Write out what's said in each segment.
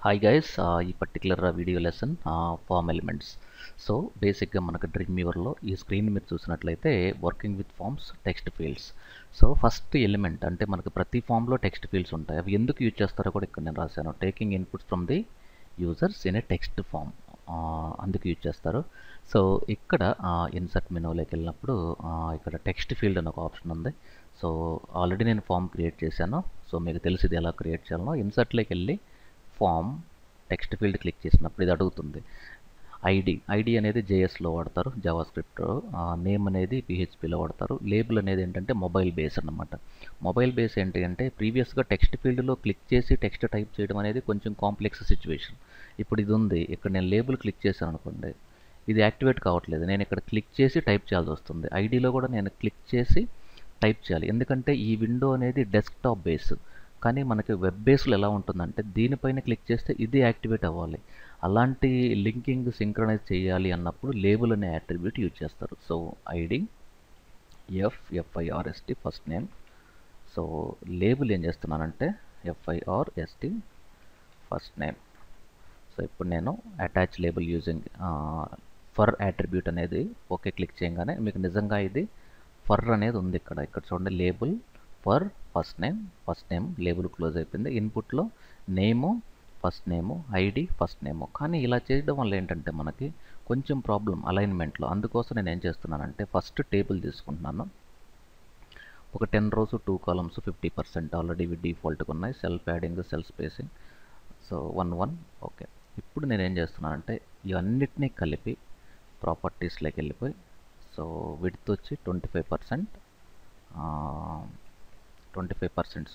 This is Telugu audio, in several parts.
హాయ్ గైస్, ఈ particular video lesson form elements. So బేసిక్గా మనకు డ్రీమ్ వ్యూవర్లో ఈ స్క్రీన్ మీరు చూసినట్లయితే working with forms text fields. So first element అంటే మనకు ప్రతి ఫామ్లో టెక్స్ట్ ఫీల్డ్స్ ఉంటాయి. అవి ఎందుకు యూజ్ చేస్తారో కూడా ఇక్కడ నేను రాశాను. Taking inputs from the users in a text form, అందుకు యూజ్ చేస్తారు. సో ఇక్కడ ఇన్సర్ట్ మెనూలోకి వెళ్ళినప్పుడు ఇక్కడ టెక్స్ట్ ఫీల్డ్ అని ఒక ఆప్షన్ ఉంది. సో ఆల్రెడీ నేను ఫామ్ క్రియేట్ చేశాను. సో మీకు తెలిసింది ఎలా క్రియేట్ చేయాలనో. ఇన్సర్ట్లోకి వెళ్ళి ఫామ్ టెక్స్ట్ ఫీల్డ్ క్లిక్ చేసినప్పుడు ఇది అడుగుతుంది. ఐడి అనేది జేఎస్లో వాడతారు, జావా స్క్రిప్ట్. నేమ్ అనేది పిహెచ్పిలో వాడతారు. లేబుల్ అనేది ఏంటంటే మొబైల్ బేస్ అన్నమాట. మొబైల్ బేస్ ఏంటి అంటే ప్రీవియస్గా టెక్స్ట్ ఫీల్డ్లో క్లిక్ చేసి టెక్స్ట్ టైప్ చేయడం అనేది కొంచెం కాంప్లెక్స్ సిచ్యువేషన్. ఇప్పుడు ఇది ఉంది, ఇక్కడ నేను లేబుల్ క్లిక్ చేశాను అనుకోండి, ఇది యాక్టివేట్ కావట్లేదు. నేను ఇక్కడ క్లిక్ చేసి టైప్ చేయాల్సి వస్తుంది. ఐడిలో కూడా నేను క్లిక్ చేసి టైప్ చేయాలి, ఎందుకంటే ఈ విండో అనేది డెస్క్టాప్ బేస్. కానీ మనకి వెబ్ బేస్లో ఎలా ఉంటుందంటే దీనిపైన క్లిక్ చేస్తే ఇది యాక్టివేట్ అవ్వాలి. అలాంటి లింకింగ్ సింక్రనైజ్ చేయాలి అన్నప్పుడు లేబుల్ అనే అట్రిబ్యూట్ యూజ్ చేస్తారు. So ID F I R S T first name. So label ఏం చేస్తున్నానంటే ఎఫ్ఐఆర్ఎస్టి ఫస్ట్ నేమ్. సో ఇప్పుడు నేను attach label using for attribute అనేది ఓకే క్లిక్ చేయగానే మీకు నిజంగా ఇది ఫర్ అనేది ఉంది. ఇక్కడ చూడండి, label for first name label close అయిపోయింది. ఇన్పుట్లో name first name, ID first name. కానీ ఇలా చేయడం వల్ల ఏంటంటే మనకి కొంచెం ప్రాబ్లం అలైన్మెంట్లో. అందుకోసం నేను ఏం చేస్తున్నానంటే ఫస్ట్ టేబుల్ తీసుకుంటున్నాను. ఒక 10 rows 2 columns 50% ఆల్రెడీ ఇవి డిఫాల్ట్గా ఉన్నాయి. Self adding, cell spacing. So 1 okay. ఇప్పుడు నేను ఏం చేస్తున్నానంటే ఇవన్నిటినీ కలిపి ప్రాపర్టీస్లోకి వెళ్ళిపోయి, సో విడ్త్ వచ్చి 25%,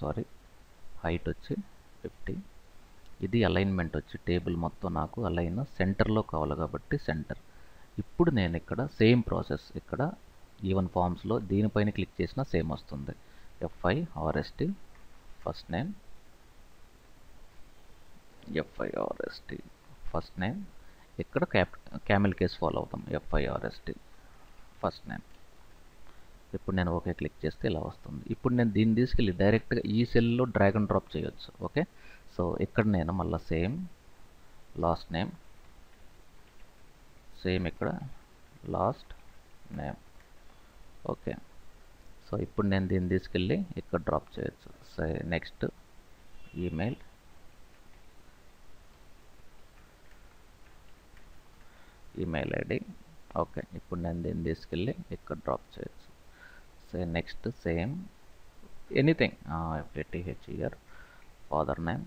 సారీ, హైట్ వచ్చి 50. ఇది అలైన్మెంట్ వచ్చి టేబుల్ మొత్తం నాకు అలైన్ సెంటర్లో కావాలి కాబట్టి సెంటర్. ఇప్పుడు నేను ఇక్కడ సేమ్ ప్రాసెస్, ఇక్కడ ఈవెన్ ఫామ్స్లో దీనిపైన క్లిక్ చేసినా సేమ్ వస్తుంది. ఎఫ్ఐఆర్ఎస్టి ఫస్ట్ నేమ్, ఎఫ్ఐఆర్ఎస్టి ఫస్ట్ నేమ్. ఇక్కడ క్యామెల్ కేస్ ఫాలో అవుతాం, ఎఫ్ఐఆర్ఎస్టి ఫస్ట్ నేమ్. ఇప్పుడు నేను ఓకే క్లిక్ చేస్తే ఇలా వస్తుంది. ఇప్పుడు నేను దీన్ని తీసుకెళ్ళి డైరెక్ట్గా ఈ సెల్లో డ్రాగ్ అండ్ డ్రాప్ చేయొచ్చు. ఓకే, సో ఇక్కడ నేను మళ్ళీ సేమ్ లాస్ట్ నేమ్, సేమ్ ఇక్కడ లాస్ట్ నేమ్. ఓకే, సో ఇప్పుడు నేను దీన్ని తీసుకెళ్ళి ఇక్కడ డ్రాప్ చేయొచ్చు. So next email, email ID. Okay, ఇప్పుడు నేను దీన్ని తీసుకెళ్ళి ఇక్కడ డ్రాప్ చేయొచ్చు. So next same anything, FATH here, father name.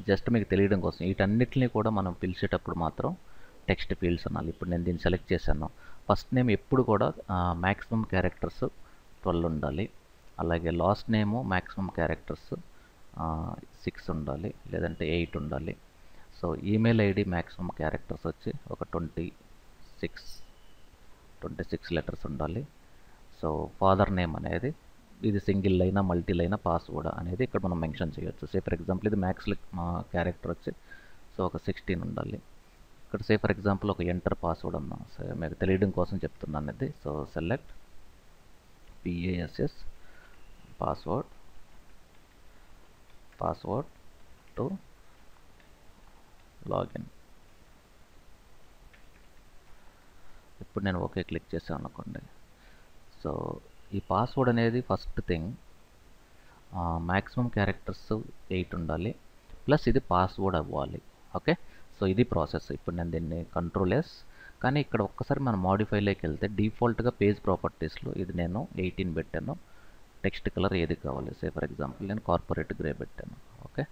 Just మీకు తెలియడం కోసం వీటన్నిటిని కూడా మనం పిలిచేటప్పుడు మాత్రం టెక్స్ట్ ఫీల్డ్స్ అనాలి. ఇప్పుడు నేను దీన్ని సెలెక్ట్ చేశాను. ఫస్ట్ నేమ్ ఎప్పుడు కూడా మ్యాక్సిమం క్యారెక్టర్స్ 12 ఉండాలి. అలాగే లాస్ట్ నేము మ్యాక్సిమం క్యారెక్టర్స్ 6 ఉండాలి, లేదంటే 8 ఉండాలి. So email ID maximum characters వచ్చి ఒక 26 లెటర్స్ ఉండాలి. సో ఫాదర్ నేమ్ అనేది ఇది సింగిల్ లైనా మల్టీ లైనా పాస్వర్డ్ అనేది ఇక్కడ మనం మెన్షన్ చేయొచ్చు. సే ఫర్ ఎగ్జాంపుల్ ఇది మ్యాక్స్ క్యారెక్టర్ వచ్చి సో ఒక 16 ఉండాలి. ఇక్కడ సే ఫర్ ఎగ్జాంపుల్ ఒక ఎంటర్ పాస్వర్డ్ ఉందా, సో మీకు తెలియడం కోసం చెప్తున్నాను ఇది. So select PASS password to login. ఇప్పుడు నేను ఓకే క్లిక్ చేశాను అనుకోండి. సో ఈ పాస్వర్డ్ అనేది ఫస్ట్ థింగ్ మ్యాక్సిమం క్యారెక్టర్స్ 8 ఉండాలి, ప్లస్ ఇది పాస్వర్డ్ అవ్వాలి. ఓకే, సో ఇది ప్రాసెస్. ఇప్పుడు నేను దీన్ని Ctrl+S, కానీ ఇక్కడ ఒక్కసారి మనం మాడిఫైలోకి వెళ్తే డిఫాల్ట్గా పేజ్ ప్రాపర్టీస్లో ఇది నేను 18 పెట్టాను. టెక్స్ట్ కలర్ ఏది కావాలి, సే ఫర్ ఎగ్జాంపుల్ నేను కార్పొరేట్ గ్రే పెట్టాను. ఓకే,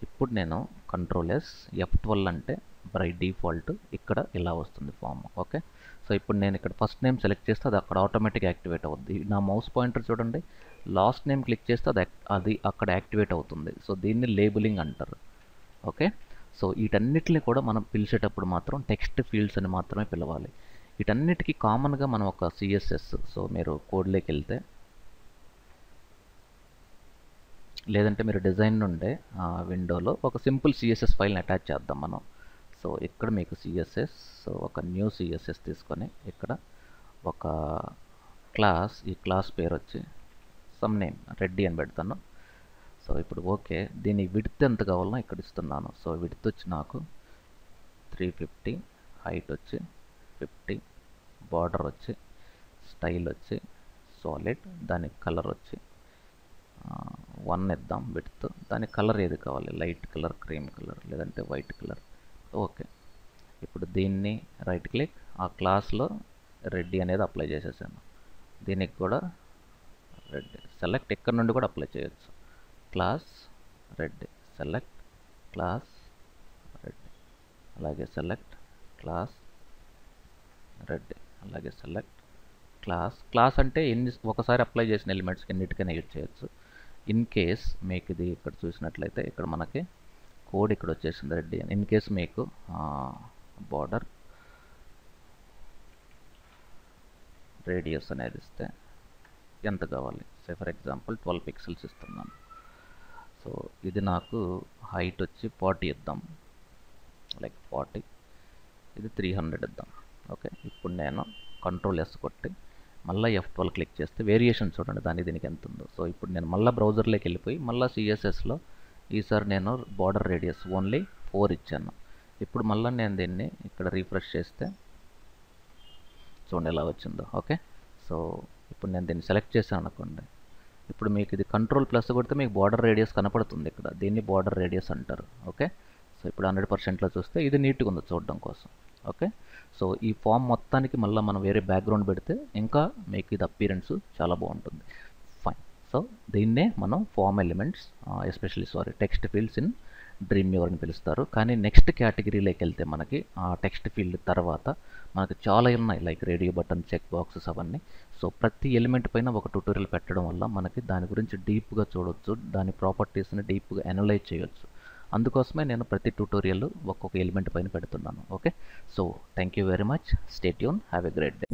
ఇప్పుడు నేను Ctrl+S F12 అంటే బై డిఫాల్ట్ ఇక్కడ ఇలా వస్తుంది ఫామ్. ఓకే, సో ఇప్పుడు నేను ఇక్కడ ఫస్ట్ నేమ్ సెలెక్ట్ చేస్తే అది అక్కడ ఆటోమేటిక్ యాక్టివేట్ అవుద్ది. నా మౌస్ పాయింటర్ చూడండి, లాస్ట్ నేమ్ క్లిక్ చేస్తే అది అక్కడ యాక్టివేట్ అవుతుంది. సో దీన్ని లేబులింగ్ అంటారు. ఓకే, సో వీటన్నిటిని కూడా మనం పిలిచేటప్పుడు మాత్రం టెక్స్ట్ ఫీల్డ్స్ అని మాత్రమే పిలవాలి. వీటన్నిటికీ కామన్గా మనం ఒక CSS, సో మీరు కోడ్లోకి వెళ్తే, లేదంటే మీరు డిజైన్ నుండే విండోలో ఒక సింపుల్ CSS ఫైల్ని అటాచ్ చేద్దాం మనం. సో ఇక్కడ మీకు CSS, సో ఒక న్యూ CSS తీసుకొని ఇక్కడ ఒక క్లాస్, ఈ క్లాస్ పేరు వచ్చి సమ్ నేమ్ రెడ్డి అని పెడతాను. సో ఇప్పుడు ఓకే, దీని విడ్త్ ఎంత కావాలనో ఇక్కడ ఇస్తున్నాను. సో విడ్త్ వచ్చి నాకు 350, హైట్ వచ్చి 50, బార్డర్ వచ్చి స్టైల్ వచ్చి సాలిడ్, దాని కలర్ వచ్చి 1 ఇద్దాం విడ్త్. దాని కలర్ ఏది కావాలి, లైట్ కలర్, క్రీమ్ కలర్, లేదంటే వైట్ కలర్. ఓకే, ఇప్పుడు దీన్ని రైట్ క్లిక్, ఆ క్లాస్లో రెడ్డి అనేది అప్లై చేసేసాను. దీనికి కూడా రెడ్డి సెలెక్ట్, ఇక్కడ నుండి కూడా అప్లై చేయొచ్చు. Class Reddy, select class Reddy, అలాగే సెలెక్ట్ క్లాస్ రెడ్డి, అలాగే సెలెక్ట్ క్లాస్ అంటే ఒకసారి అప్లై చేసిన ఎలిమెంట్స్కి ఎన్నిటికైనా యూజ్ చేయొచ్చు. ఇన్ కేస్ మీకు ఇది ఇక్కడ చూసినట్లయితే ఇక్కడ మనకి కోడ్ ఇక్కడ వచ్చేసింది రెడ్డి అని. ఇన్ కేస్ మీకు బార్డర్ రేడియస్ అనేది ఇస్తే ఎంత కావాలి, సే ఫర్ ఎగ్జాంపుల్ 12 పిక్సెల్స్ ఇస్తున్నాను. సో ఇది నాకు హైట్ వచ్చి 40 ఇద్దాం, లైక్ 40, ఇది 300 ఇద్దాం. ఓకే, ఇప్పుడు నేను కంట్రోల్ S కొట్టి మళ్ళీ F12 క్లిక్ చేస్తే వేరియేషన్ చూడండి దానికి దీనికి ఎంత ఉందో. సో ఇప్పుడు నేను మళ్ళీ బ్రౌజర్లోకి వెళ్ళిపోయి మళ్ళీ CSSలో ఈసారి నేను బార్డర్ రేడియస్ ఓన్లీ 4 ఇచ్చాను. ఇప్పుడు మళ్ళీ నేను దీన్ని ఇక్కడ రీఫ్రెష్ చేస్తే చూడండి ఎలా వచ్చిందో. ఓకే, సో ఇప్పుడు నేను దీన్ని సెలెక్ట్ చేశాను అనుకోండి, ఇప్పుడు మీకు ఇది కంట్రోల్ ప్లస్ కొడితే మీకు బార్డర్ రేడియస్ కనపడుతుంది ఇక్కడ, దీన్ని బార్డర్ రేడియస్ అంటారు. ఓకే, సో ఇప్పుడు 100%లో చూస్తే ఇది నీట్గా ఉంది చూడడం కోసం. ఓకే, సో ఈ ఫామ్ మొత్తానికి మళ్ళీ మనం వేరే బ్యాక్గ్రౌండ్ పెడితే ఇంకా మీకు ఇది అపీరెన్స్ చాలా బాగుంటుంది. ఫైన్. సో దీన్నే మనం form elements especially text fields in Dreamweaver అని పిలుస్తారు. కానీ నెక్స్ట్ కేటగిరీలోకి వెళ్తే మనకి ఆ టెక్స్ట్ ఫీల్డ్ తర్వాత మనకు చాలా ఉన్నాయి, like radio button, check boxes అవన్నీ. సో ప్రతి ఎలిమెంట్ పైన ఒక ట్యూటోరియల్ పెట్టడం వల్ల మనకి దాని గురించి డీప్గా చూడొచ్చు, దాని ప్రాపర్టీస్ని డీప్గా అనలైజ్ చేయొచ్చు. అందుకోసమే నేను ప్రతి ట్యూటోరియల్ ఒక్కొక్క ఎలిమెంట్ పైన పెడుతున్నాను. Okay, so thank you very much, stay tune, have a great day.